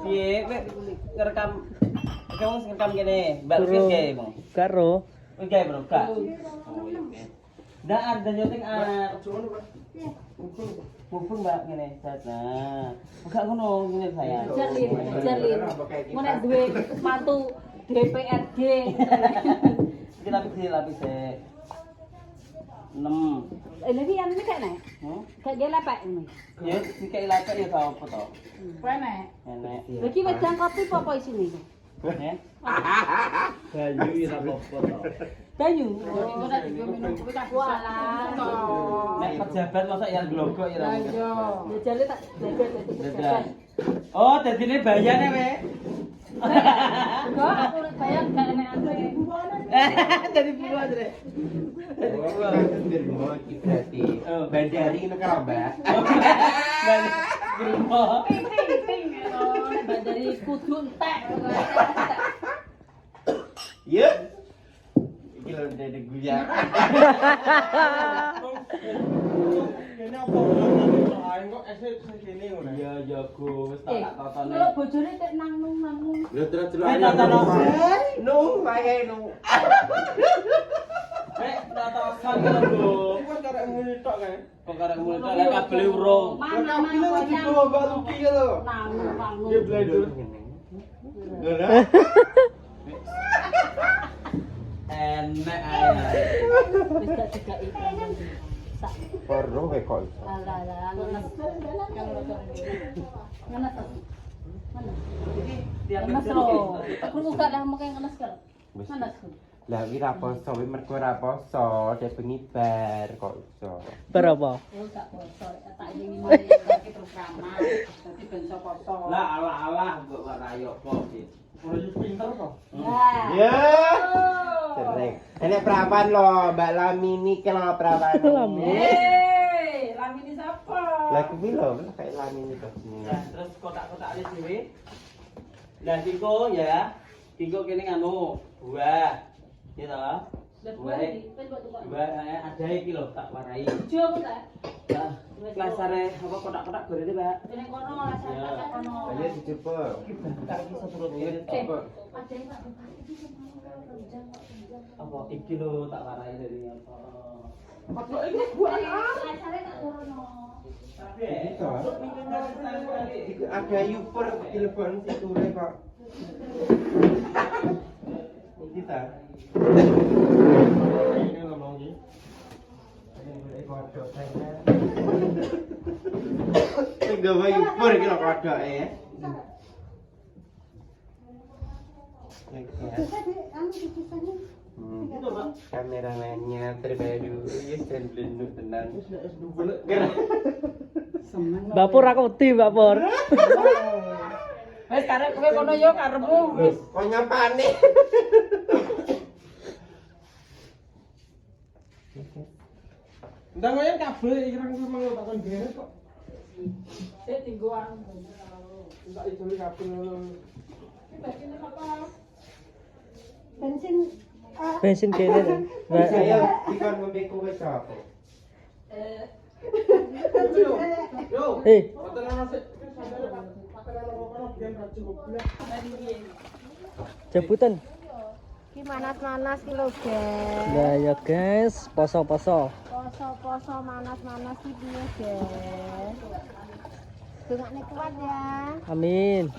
Piye ngerekam kamu ngerekam kene, Mbak Lukis gawe, Bang. Karo. Kowe gawe bro, Kak. Oh iya. Ndak ada nyoting Mumpung Mbak ngene, nah. Enggak ngono ngene saya. Jalin. Mau nek duwe mantu DPRD. Iki lapis 6. Ini yang ini kayak nek. Kayak dia lepek ini. Ya, iki kayak lapis ya tau apa to? Kowe nek. Enek. Lagi wedang kopi apa isine? Eh? Banyu ira apa-apa to. Banyu. Nek pejabat masa ya glogok ya. Lah iya. Ya jale tak jaga dadi pejabat. Oh, dadine bayane we. Kok aku bayar gak enek ane. Dari buah dre. Berarti bandari ini kerabak. Gerimo. Ting. Oh, nek bandari kudu entek. Ya. Iki lho ndek guyak. Kene apa ae kok esuk kene ngono. Ya jago wis tak totone. Lho bojone tek nang. Lho terus nung wae nung. Tata sangen lho. Kok karek ngene tok kae. Kok karek mulai lek kabel urung. Mana dibawa Mbak Luki ya lho. Nang. Dia blender. Enek ae. Wis gak digawe iklan. Sak. Perlu wae kok. Alah, ngenes. Ngenes. Ngenes lho. Aku buka dah mau kayak ngenes kan. Ngenes. Lah iki ra poso, mergo ra poso, dek pengibar kok iso. Berapa? Oh, gak poso. Tak ini mari terus ramah. Dadi ben poso. Lah alah kok ora ayo kok. Ora yo pinter kok. Lah. Ya. Cerek. Enek perawan lo, Mbak Lamini ki lo perawan. Lamini sapa? Lah kuwi lho, kayak Lamini to. Nah, terus kotak-kotak ini dhewe. Lah kiko ya. Kiko kene nganu, buah. Gitu. Buah ada iki lho tak warai. Jo apa ta? Nah, klasare apa kotak-kotak gorene, Mbak. Ning kono rasa kono. Ayo dicoba. Tak iki sesurut Iya, coba. Ada yang tak buka iki sama apa iki lho tak warai dari apa. Apa iki buat Rasane tak urno. Bisa. Ada Uber telepon siture kok. Kita. ini ngomong iki. Gawe Uber ki lho kodoke. Kameramennya terbaru, yes dan blenduk tenang. Bapur aku uti, Bapur. Wes karep kowe kono yo karepmu. Kok nyapane? Ndang kowe kabeh ireng ku mau takon beres kok. Sik tinggo anu. Tak ijoli kabeh ngono. Bensin kene. Saya ikon ngombe kowe sapa? Yo. Eh, Wonten ana sik. Pakai ana kono biyen ra cukup. jemputan. Ki manas-manas ki lho, Guys. Nah ya guys, poso-poso. Poso-poso manas-manas ki piye, Guys? Dongakne kuat ya. Amin.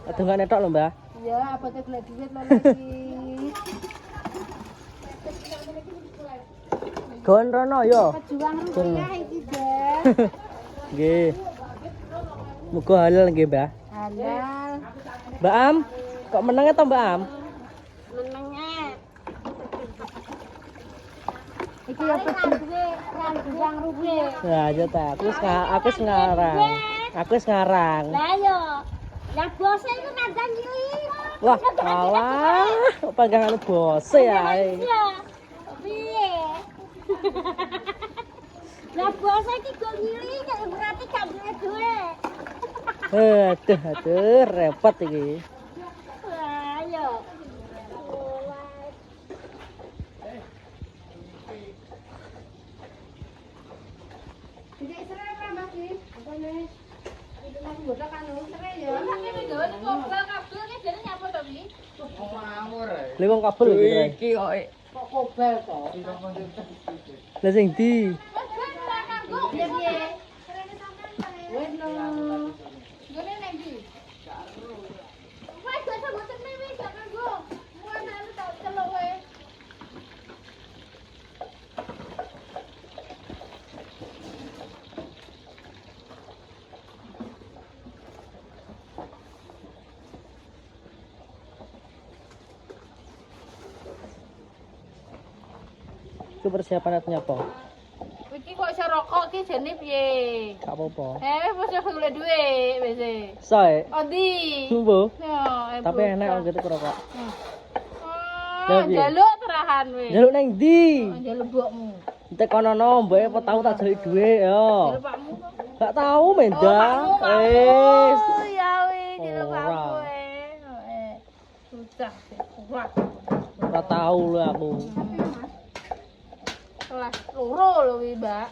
Aduh enggak netok lho, Mbak. Ya, abote golek duit lho lagi. Gon rono yo. Pejuang rupiah iki, Guys. Nggih. Muga halal nggih, Mbak. Halal. Mbak Am, kok meneng to Mbak Am? Menenge. Iki ya pejuang rupiah. Nah, aja ta. Aku wis ngarang. Aku wis ngarang. Lah yo. Lah bose iku nandang iki. Wah, kalah. Kok panggangan bose ya. Piye? Lah bose iki go ngili kok berarti gak duwe duit. Aduh, repot iki. Lah yo. Jadi isra apa Mas? Bukan. Itu lagi bodoh kan Lha wong kabel iki Trai. Iki kok kok kobel to. Lah sing ndi? Wes no. Gone nek ndi? Wes gak sama temen wis gak kanggo. Muan anu tau celok wae. Itu persiapan artinya apa? Iki kok iso rokok ki jane piye? Gak apa-apa. Wis iso golek dhuwit wis. Sae. Ondi. Sumbo. Ya, Tapi enak kok gitu rokok. Oh, jaluk terahan wis. Jaluk nang ndi? Jaluk mbokmu. Entek kono mbok apa tau tak jaluk dhuwit yo. Jaluk pakmu. Gak tau Menda. Wis. Ya wis, jaluk pakmu. Susah sih, kuat. Ora tau lho aku. Kelas loro lho wi, Mbak.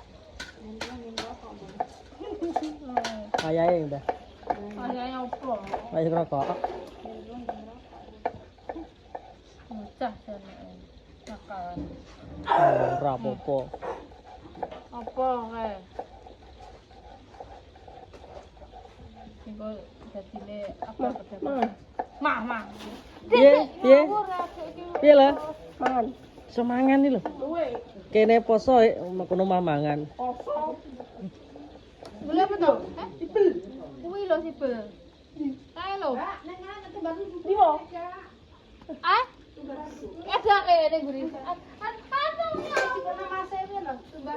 Ayahe Mbah. Kayaknya opo? Ayo rokok. Susah jane. Nakalan. Ora apa-apa. Apa kae? Iku dadine apa pedagang? Mah. Piye? Piye? Ora iki. Piye lah? Mangan. Semangan iki lho. Kene poso kono mangan. Boleh apa tuh? Sipil. Kuwi lho sipil. Kae lho. Nek ngene tembak iki. Ah? Ada kayak ada gurih. Patung ya. Karena masa ini lho. Tembak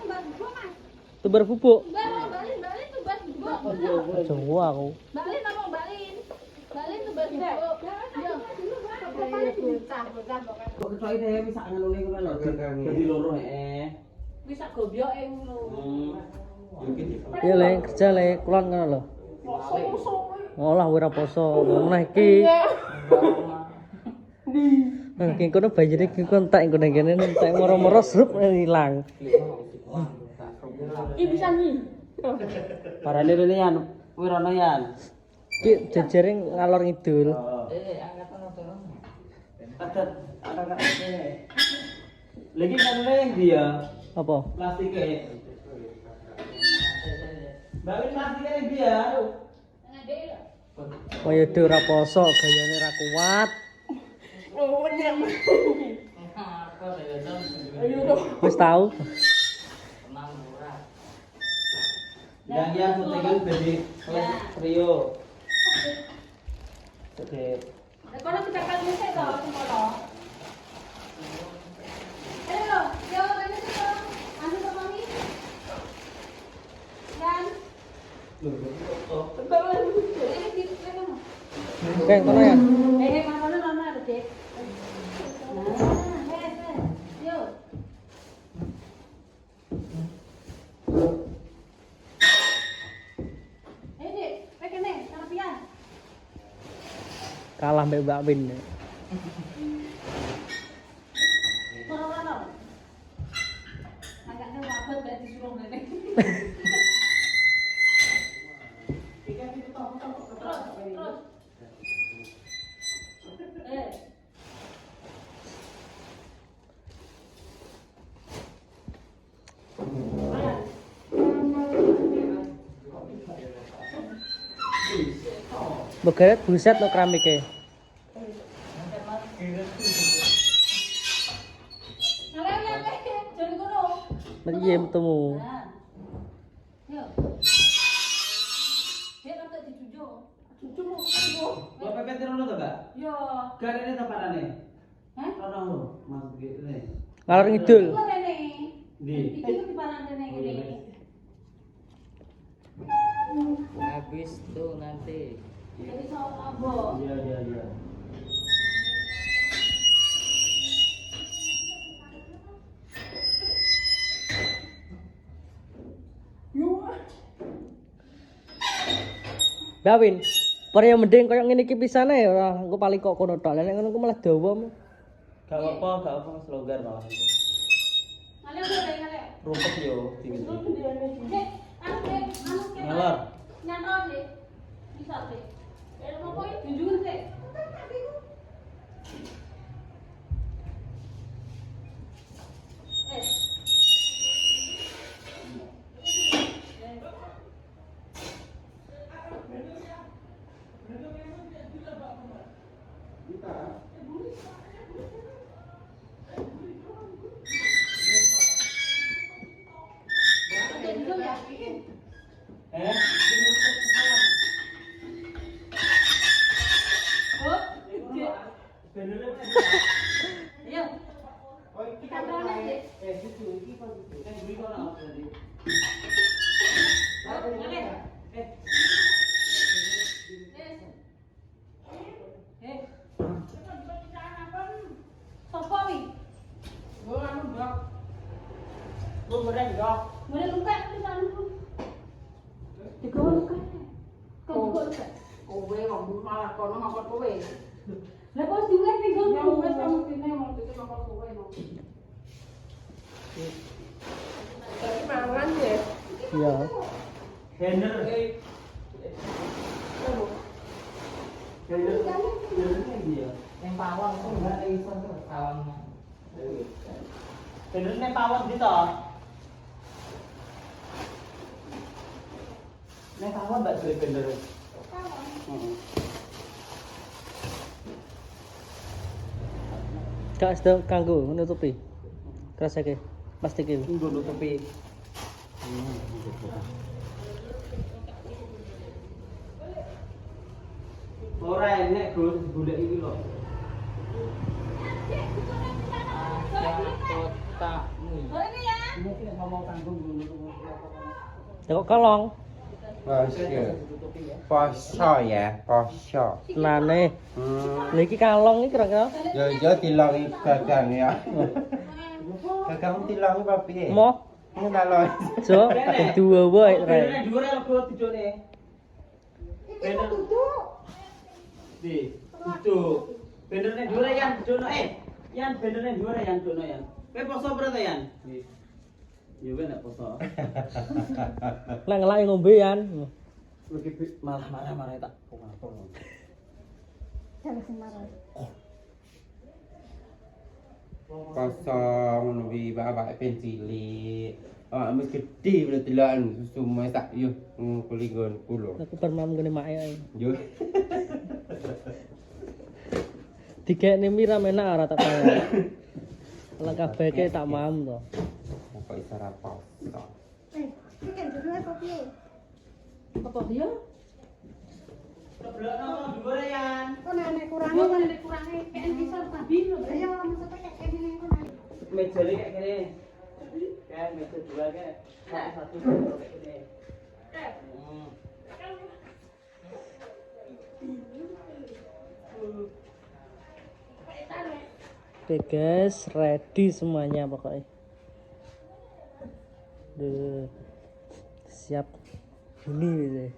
Mas. Tubar bubuk. Balin tembak bubuk. Jawa aku. Balin ngomong balin. Balin tembak bubuk. Yo. Bocah pokoknya. Kok kecoki dhewe wis sak ngono niku lho. Dadi loro Wis sak gobyoke ngono. Iya le, kerja le, kulon ngono lho. Ngolah ora poso, meneh iki. Ki kono banjire ki kontak kono kene entek moro-moro srup ilang. Iki bisa nih. Parane rene yan, kuwi rono yan. Ki jejere ngalor ngidul. Angkatan to. Ada lagi kanane yang dia Apa? plastiknya. Bawa plastiknya yang dia. Kaya dhewe ora poso, gayane ora kuat. Wis tau. Yang syutingan jadi kelas trio. Jadi Kono dipekat mese to kono. Ayo, yo rene to. Anu to mami. Dan ini di kono. Kayak kono ya. Kono ana ada, Dek. Yo. Dek, pekene, sarapian. Kalah mbek Mbak Win. Kono. Agaknya wabet berarti suruh ngene. Terus. Begaret buset lo keramike. Jadi kono. Iya bertemu. Yo. Dia kata dicucu. Cucu mau. gua pepet rono to, Kak? Yo. Garene teparane. Hah? Rono lho, Mas ngene. Ngalor ngidul. Iku rene. Di. Iki ku diparan rene ngene. Habis tuh nanti. Jadi saus abo. Iya. Dawin. Pare mending koyo ngene iki pisane ora engko paling kok kono tok. Lah nek ngono ku malah dawa. Gak apa-apa, Mas longgar malah itu. Ngale ngale ngale. Rumput yo tinggi. Dek, anu Ngalor. Nyantol sih. Bisa sih. Mau kok junjungan sih. Mulai luka di sana. Digawa luka. Kau juga luka. Kowe ngomong malah kono ngomong kowe. Lah kok diuleh ning nggon. Ya wis kamu kene mau itu ngomong kowe no. Tapi mangan ya. Iya. Gender. Gender. Gendernya dia. Yang pawang itu enggak iso pawang. Gendernya pawon gitu. Nek pawon mbak duwe gender. Heeh. Kak sedang kanggo nutupi. Kerasake plastik iki. Nggo nutupi. Ora enek Gus golek iki lho. Kotakmu. Ini nek ngomong tanggung dulu. Kok kolong. Poso ya, poso. Tenane. Lha iki kalong iki kira-kira. Yo dilongi gagang ya. Gagang dilongi apa piye? Mo. Ini dalon. Jo, kedua wae Bener rek. nek dhuwur lego dijone. Bener duduk. Di, duduk. Bener nek dhuwur yan dijono Yan bener nek dhuwur yan jono yan. Kowe poso berarti yan? Nggih. Yo kowe nek poso. Lah ngelake ngombe yan. Lagi malah marah-marah tak pungapun. Kosong lebih bapak pensili. Ah, mesti gede boleh telan susu masak yo kulingon kulo. Aku permam ngene mak ae. Yo. Digekne mira menak ora tak bayar. Lah kabeh ke tak mam to. Kok iso ra poso. Apa dia? Sebelah nama dhuwur yan. Kok nek kurangi kan nek kurangi kayak bisa tadi lho. Ayo maksudnya kayak gini kan. Mejane kayak gini. Kayak meja dua kayak satu kayak gini. Oke guys, ready semuanya pokoknya. Duh. Siap. Ini gitu.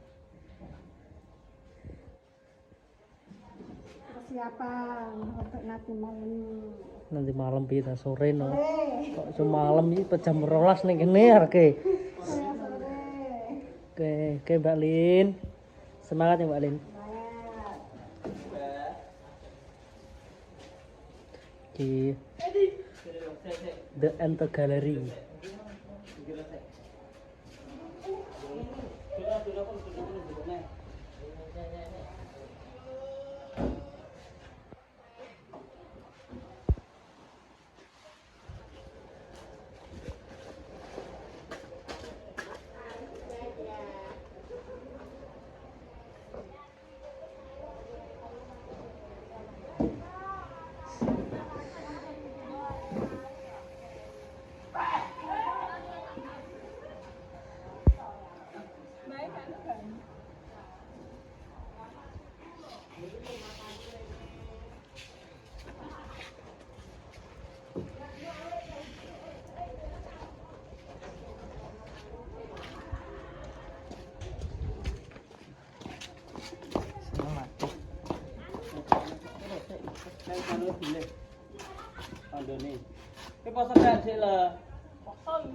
Persiapan untuk nanti malam. Nanti malam kita sore no. Kok cuma malam iki jam 12 ning kene arke. Oke, Mbak Lin. Semangat ya Mbak Lin. Di The Enter Gallery.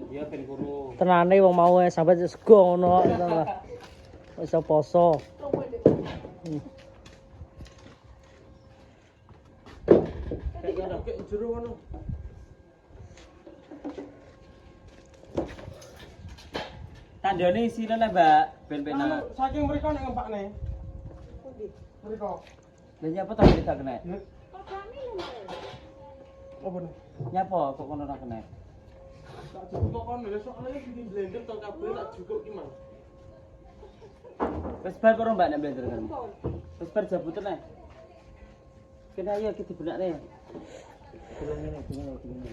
Ya ben guru. Tenane wong mau sampe sego ngono kok. Wis poso. Kayak jero ngono. Tandane isine lah, Mbak. Ben-benan. Saking mriko nek ngempakne. Mriko. Lah nyapa to kita kena? Apa nih? Nyapa kok kono ora kena? Tak cukup kon lho soalnya bikin blender tong kabel tak cukup ki mang. Wis bar karo Mbak nek blender kan. Wis bar jabutan ae. Kene ayo kita benakne. Gini.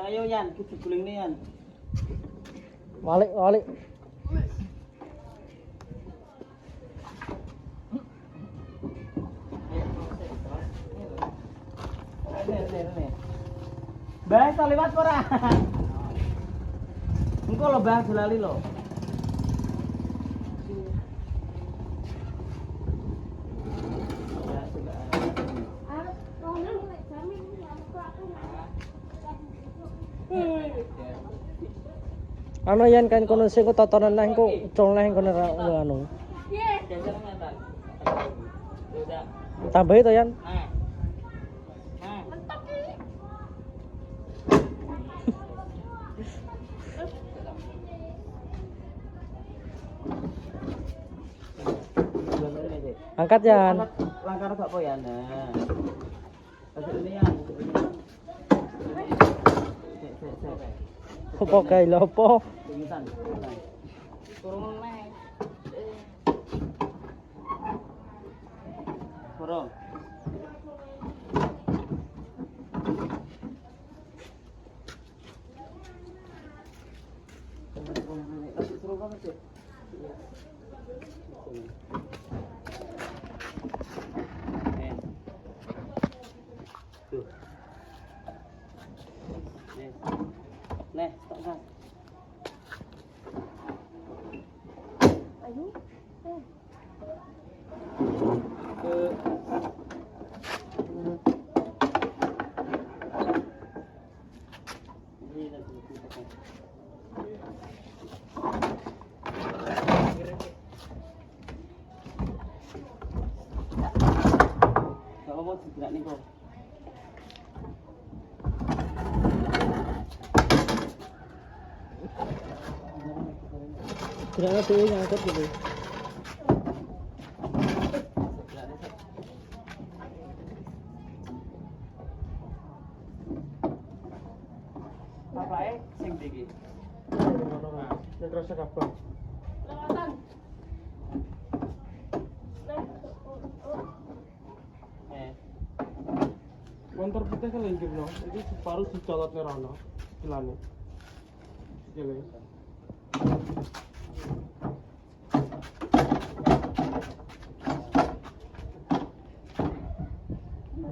Ayo Yan, kita guling nih Yan. Balik, balik. Ini. Bahasa lewat ora? Engko lo bahas lali lo. Ano yan kan kono sing totonan nang kok ucul nang kono anu. Tambah itu yan. Angkat yan. Langkar tak apa ya? Nah. Pasal ini Yan. Opo kae lho opo? Pingsan. Turun naik. Turun. Turun banget sih. Tuh. Nih, stop kan. Ayo. Kalau mau gerak nih kok. Geraknya dhewe nyangkut gitu. Bapake sing ndi iki? Nek rasa kabeh. Lewatan. Motor putih kan linggir no. Iki separuh dicolot nerono. Kilane. Gile.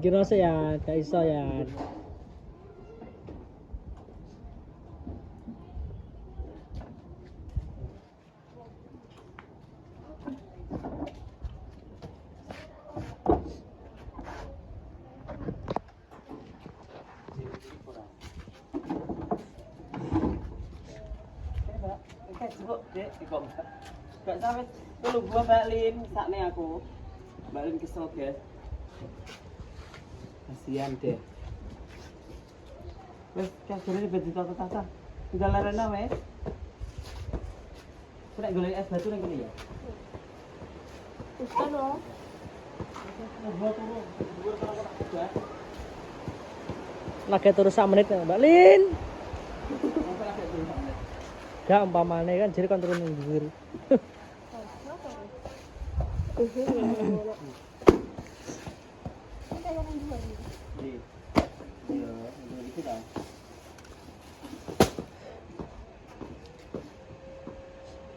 Gino sih ya, gak iso ya. Gak sampe telu gua balin sakne aku. Balin kesel, guys. Kasihan deh. Wes, kasure bedi tata-tata. Tinggal larena wes. Kena golek es batu nang kene ya. Bisa dong. Lagi terus 1 menit Mbak Lin. Gak umpamane kan jadi kan turun ndur.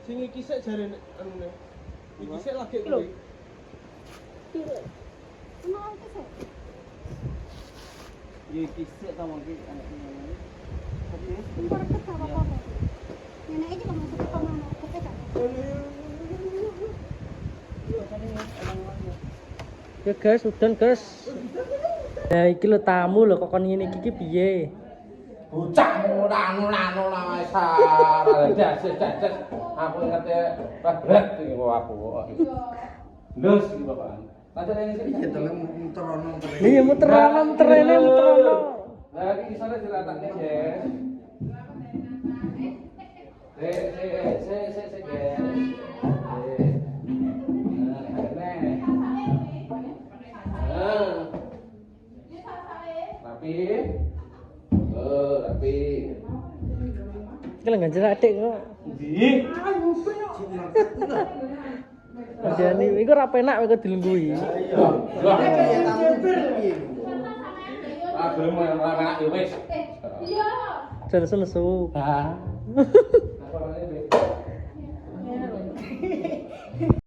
Sing iki sik jarene anune. Iki sik lagi kuwi. Kenal itu sih. Ya iki sik ta mongki anaknya. Bentar ke sama kono. Nenek aja kalau masuk ke kamar kita kan. Ya guys, udan guys. Nah iki lho tamu lho kok kon ngene iki piye? Bocah anu wis arah das. Aku ngete berat iki aku. Ndus iki Bapak. Padahal ini sih muterono. Iya muterono muterene muterono. Lah iki isore dilatakne, Guys. Se guys. Rapi. Rapi. Iki lho ganjel adik kok. Ndi? Adane iku ora penak kok dilungguhi. Ah, belum ora enak ya wis. Iya. Jan selesu. Ah.